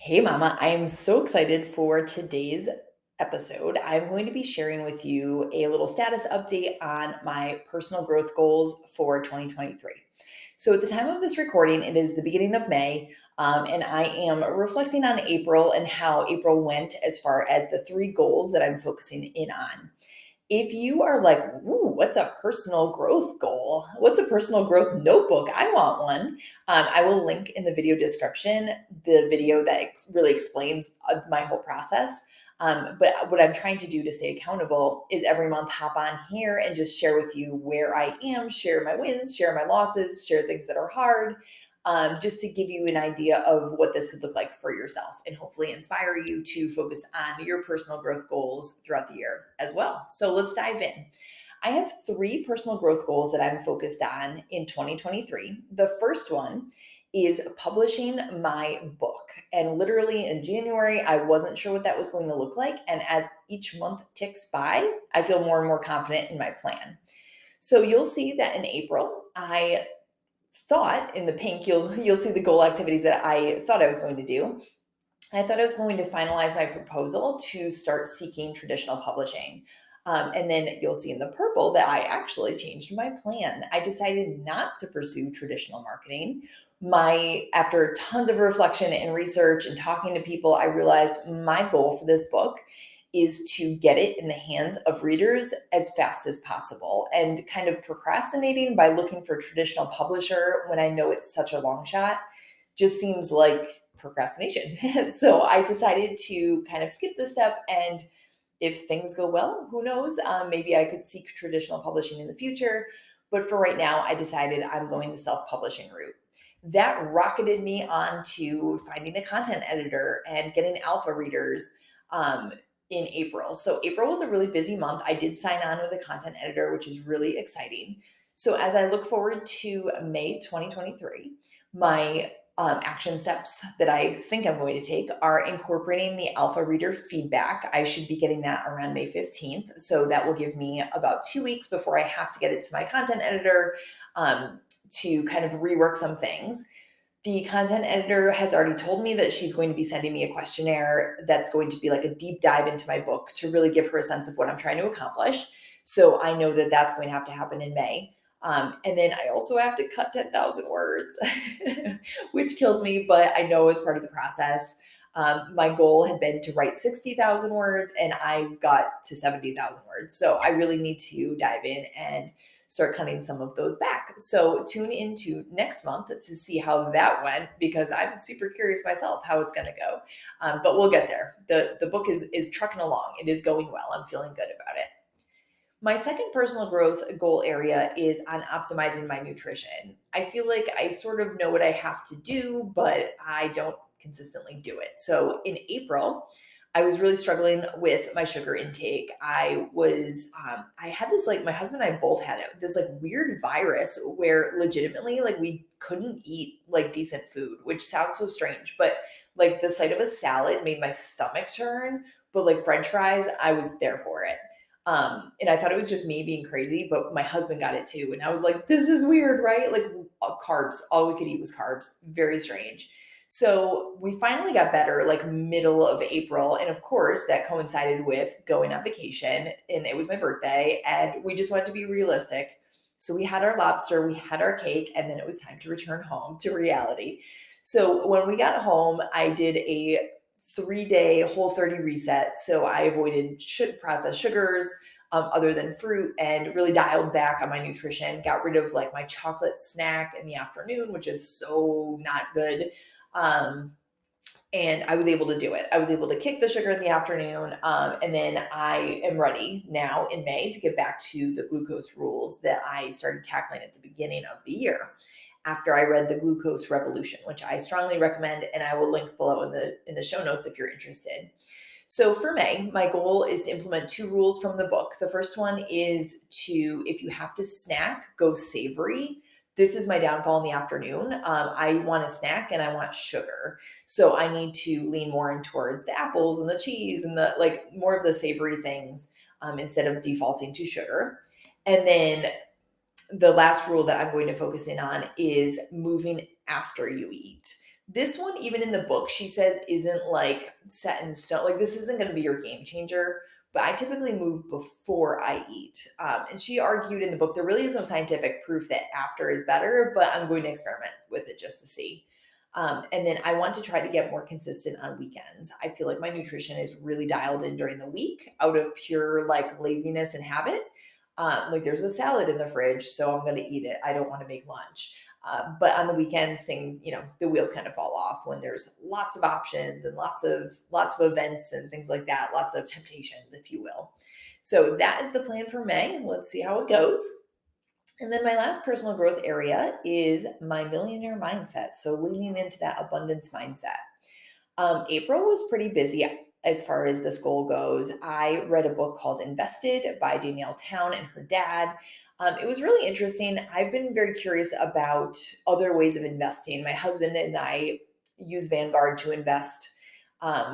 Hey, Mama, I am so excited for today's episode. I'm going to be sharing with you a little status update on my personal growth goals for 2023. So, at the time of this recording, it is the beginning of May, and I am reflecting on April and how April went as far as the three goals that I'm focusing in on. If you are like, ooh, what's a personal growth goal? What's a personal growth notebook? I want one. I will link in the video description the video that really explains my whole process. But what I'm trying to do to stay accountable is every month hop on here and just share with you where I am, share my wins, share my losses, share things that are hard, just to give you an idea of what this could look like for yourself and hopefully inspire you to focus on your personal growth goals throughout the year as well. So let's dive in. I have three personal growth goals that I'm focused on in 2023. The first one is publishing my book. And literally in January, I wasn't sure what that was going to look like. And as each month ticks by, I feel more and more confident in my plan. So you'll see that in April, I thought in the pink, you'll see the goal activities that I thought I was going to do. I thought I was going to finalize my proposal to start seeking traditional publishing. And then you'll see in the purple that I actually changed my plan. I decided not to pursue traditional marketing. After tons of reflection and research and talking to people, I realized my goal for this book is to get it in the hands of readers as fast as possible, and kind of procrastinating by looking for a traditional publisher when I know it's such a long shot just seems like procrastination. So I decided to kind of skip this step. And if things go well, who knows? Maybe I could seek traditional publishing in the future. But for right now, I decided I'm going the self publishing route. That rocketed me on to finding a content editor and getting alpha readers um, in April. So April was a really busy month. I did sign on with a content editor, which is really exciting. So as I look forward to May 2023, my action steps that I think I'm going to take are incorporating the alpha reader feedback. I should be getting that around May 15th. So that will give me about 2 weeks before I have to get it to my content editor to kind of rework some things. The content editor has already told me that she's going to be sending me a questionnaire that's going to be like a deep dive into my book to really give her a sense of what I'm trying to accomplish. So I know that that's going to have to happen in May. And then I also have to cut 10,000 words, which kills me, but I know as part of the process. My goal had been to write 60,000 words and I got to 70,000 words. So I really need to dive in and start cutting some of those back. So tune into next month to see how that went, because I'm super curious myself how it's going to go. But we'll get there. The book is trucking along. It is going well. I'm feeling good about it. My second personal growth goal area is on optimizing my nutrition. I feel like I sort of know what I have to do, but I don't consistently do it. So in April, I was really struggling with my sugar intake. I had this, like, my husband and I both had it, this like weird virus where legitimately, like, we couldn't eat like decent food, which sounds so strange, but like the sight of a salad made my stomach turn, but like French fries, I was there for it. And I thought it was just me being crazy, but my husband got it too. And I was like, this is weird, right? Like carbs, all we could eat was carbs. Very strange. So we finally got better like middle of April. And of course, that coincided with going on vacation. And it was my birthday. And we just wanted to be realistic. So we had our lobster, we had our cake, and then it was time to return home to reality. So when we got home, I did a 3-day Whole30 reset. So I avoided processed sugars, other than fruit, and really dialed back on my nutrition. Got rid of like my chocolate snack in the afternoon, which is so not good. Um, and I was able to do it. I was able to kick the sugar in the afternoon. And then I am ready now in May to get back to the glucose rules that I started tackling at the beginning of the year after I read The Glucose Revolution, which I strongly recommend, and I will link below in the show notes if you're interested. So for May, my goal is to implement two rules from the book. The first one is to, if you have to snack, go savory. This is my downfall in the afternoon. I want a snack and I want sugar. So I need to lean more in towards the apples and the cheese and the like more of the savory things, instead of defaulting to sugar. And then the last rule that I'm going to focus in on is moving after you eat. This one, even in the book, she says isn't like set in stone. Like this isn't going to be your game changer. But I typically move before I eat. And she argued in the book there really is no scientific proof that after is better, but I'm going to experiment with it just to see. And then I want to try to get more consistent on weekends. I feel like my nutrition is really dialed in during the week out of pure like laziness and habit. Like there's a salad in the fridge, so I'm going to eat it. I don't want to make lunch. But on the weekends, things, the wheels kind of fall off when there's lots of options and lots of events and things like that, lots of temptations, if you will. So that is the plan for May, and let's see how it goes. And then my last personal growth area is my millionaire mindset. So leaning into that abundance mindset. April was pretty busy as far as this goal goes. I read a book called Invested by Danielle Town and her dad. It was really interesting. I've been very curious about other ways of investing. My husband and I use Vanguard to invest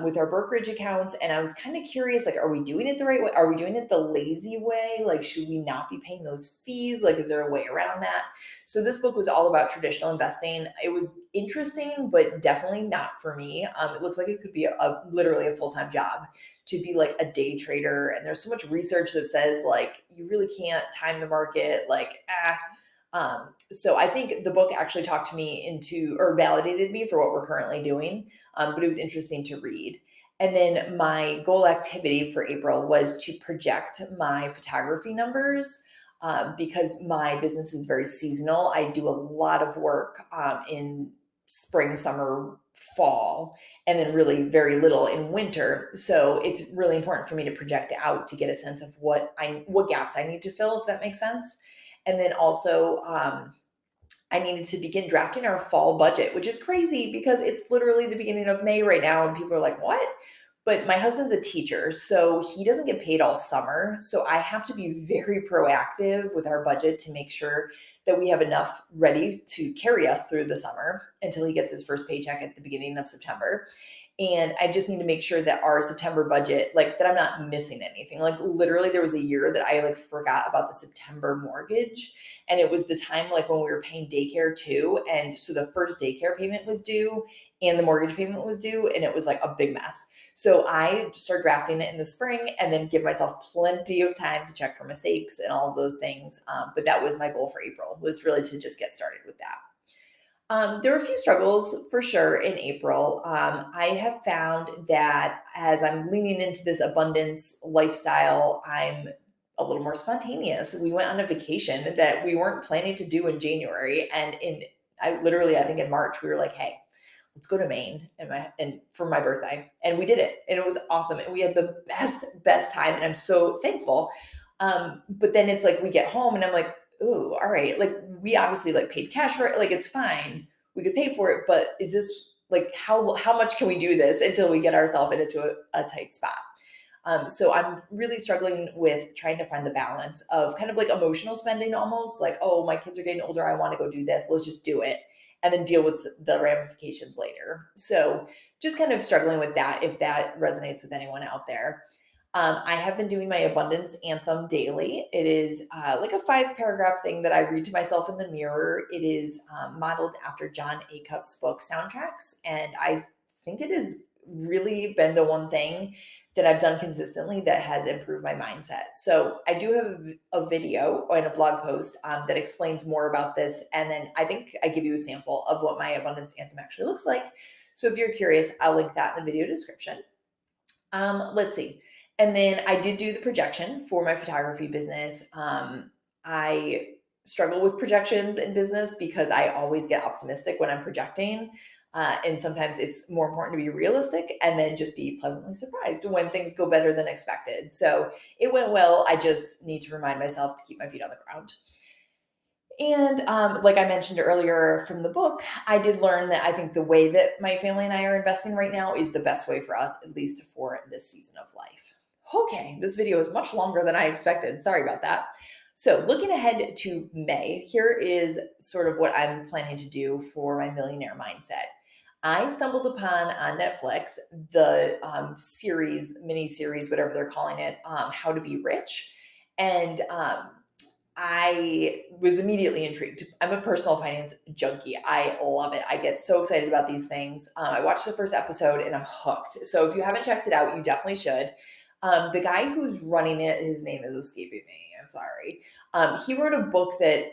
with our brokerage accounts. And I was kind of curious, like, are we doing it the right way? Are we doing it the lazy way? Like, should we not be paying those fees? Like, is there a way around that? So this book was all about traditional investing. It was interesting, but definitely not for me. It looks like it could be literally a full-time job to be like a day trader. And there's so much research that says like, you really can't time the market. Like, so I think the book actually talked to me into or validated me for what we're currently doing. But it was interesting to read. And then my goal activity for April was to project my photography numbers because my business is very seasonal. I do a lot of work in spring, summer, fall, and then really very little in winter. So it's really important for me to project out to get a sense of what gaps I need to fill, if that makes sense. And then also, I needed to begin drafting our fall budget, which is crazy because it's literally the beginning of May right now, and people are like, "What?" But my husband's a teacher, so he doesn't get paid all summer. So I have to be very proactive with our budget to make sure that we have enough ready to carry us through the summer until he gets his first paycheck at the beginning of September. And I just need to make sure that our September budget, like that I'm not missing anything. Like literally there was a year that I like forgot about the September mortgage. And it was the time like when we were paying daycare too. And so the first daycare payment was due and the mortgage payment was due. And it was like a big mess. So I start drafting it in the spring and then give myself plenty of time to check for mistakes and all of those things. But that was my goal for April, was really to just get started with that. There were a few struggles for sure in April. I have found that as I'm leaning into this abundance lifestyle, I'm a little more spontaneous. We went on a vacation that we weren't planning to do in January, and I think in March we were like, "Hey, let's go to Maine and for my birthday," and we did it, and it was awesome, and we had the best time, and I'm so thankful. But then it's like we get home, and I'm like, ooh, all right. Like we obviously like paid cash for it. Like it's fine. We could pay for it, but is this like how much can we do this until we get ourselves into a tight spot? So I'm really struggling with trying to find the balance of kind of like emotional spending almost like, oh, my kids are getting older. I want to go do this. Let's just do it and then deal with the ramifications later. So just kind of struggling with that if that resonates with anyone out there. I have been doing my abundance anthem daily. It is like a 5 paragraph thing that I read to myself in the mirror. It is modeled after John Acuff's book Soundtracks. And I think it has really been the one thing that I've done consistently that has improved my mindset. So I do have a video and a blog post that explains more about this. And then I think I give you a sample of what my abundance anthem actually looks like. So if you're curious, I'll link that in the video description. Let's see. And then I did do the projection for my photography business. I struggle with projections in business because I always get optimistic when I'm projecting. And sometimes it's more important to be realistic and then just be pleasantly surprised when things go better than expected. So it went well. I just need to remind myself to keep my feet on the ground. And like I mentioned earlier from the book, I did learn that I think the way that my family and I are investing right now is the best way for us, at least for this season of life. Okay, this video is much longer than I expected. Sorry about that. So, looking ahead to May, here is sort of what I'm planning to do for my millionaire mindset. I stumbled upon on Netflix the mini series, whatever they're calling it, How to Be Rich. And I was immediately intrigued. I'm a personal finance junkie. I love it. I get so excited about these things. I watched the first episode and I'm hooked. So if you haven't checked it out, you definitely should. The guy who's running it, his name is escaping me. I'm sorry. He wrote a book that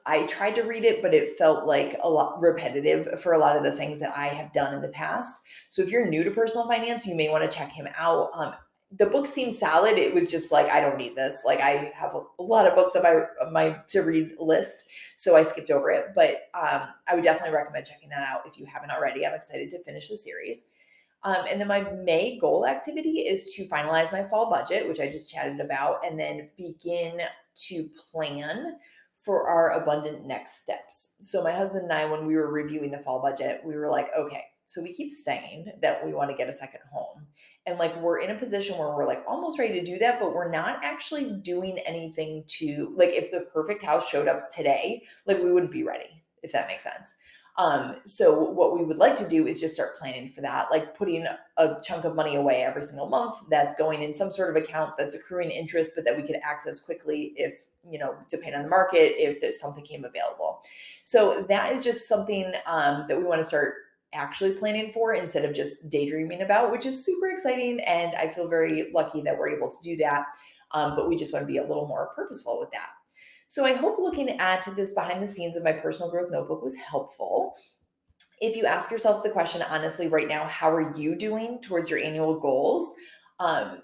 I tried to read it, but it felt like a lot repetitive for a lot of the things that I have done in the past. So if you're new to personal finance, you may want to check him out. The book seemed solid. It was just like, I don't need this. Like I have a lot of books on my to read list, so I skipped over it. But I would definitely recommend checking that out if you haven't already. I'm excited to finish the series. And then my May goal activity is to finalize my fall budget, which I just chatted about, and then begin to plan for our abundant next steps. So my husband and I, when we were reviewing the fall budget, we were like, okay, so we keep saying that we want to get a second home. And like we're in a position where we're like almost ready to do that, but we're not actually doing anything to like if the perfect house showed up today, like we wouldn't be ready, if that makes sense. So what we would like to do is just start planning for that, like putting a chunk of money away every single month that's going in some sort of account that's accruing interest, but that we could access quickly if, depending on the market, if there's something came available. So that is just something that we want to start actually planning for instead of just daydreaming about, which is super exciting. And I feel very lucky that we're able to do that. But we just want to be a little more purposeful with that. So I hope looking at this behind the scenes of my personal growth notebook was helpful. If you ask yourself the question honestly right now, how are you doing towards your annual goals? Um,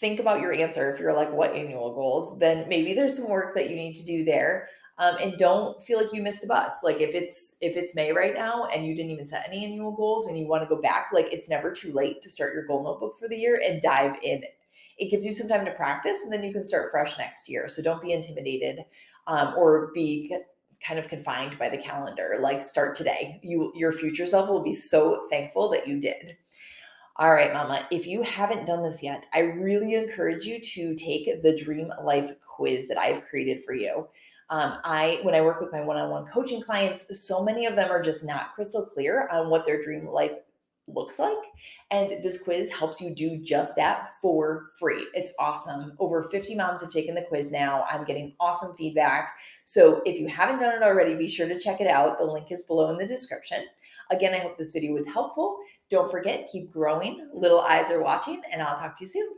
think about your answer. If you're like, what annual goals? Then maybe there's some work that you need to do there. And don't feel like you missed the bus. Like if it's May right now and you didn't even set any annual goals and you want to go back, like it's never too late to start your goal notebook for the year and dive in. It gives you some time to practice and then you can start fresh next year. So don't be intimidated or be kind of confined by the calendar. Like start today. Your future self will be so thankful that you did. All right, mama, if you haven't done this yet, I really encourage you to take the Dream Life quiz that I've created for you. When I work with my one-on-one coaching clients, so many of them are just not crystal clear on what their dream life looks like. And this quiz helps you do just that for free. It's awesome. Over 50 moms have taken the quiz now. I'm getting awesome feedback. So if you haven't done it already, be sure to check it out. The link is below in the description. Again, I hope this video was helpful. Don't forget, keep growing. Little eyes are watching, and I'll talk to you soon.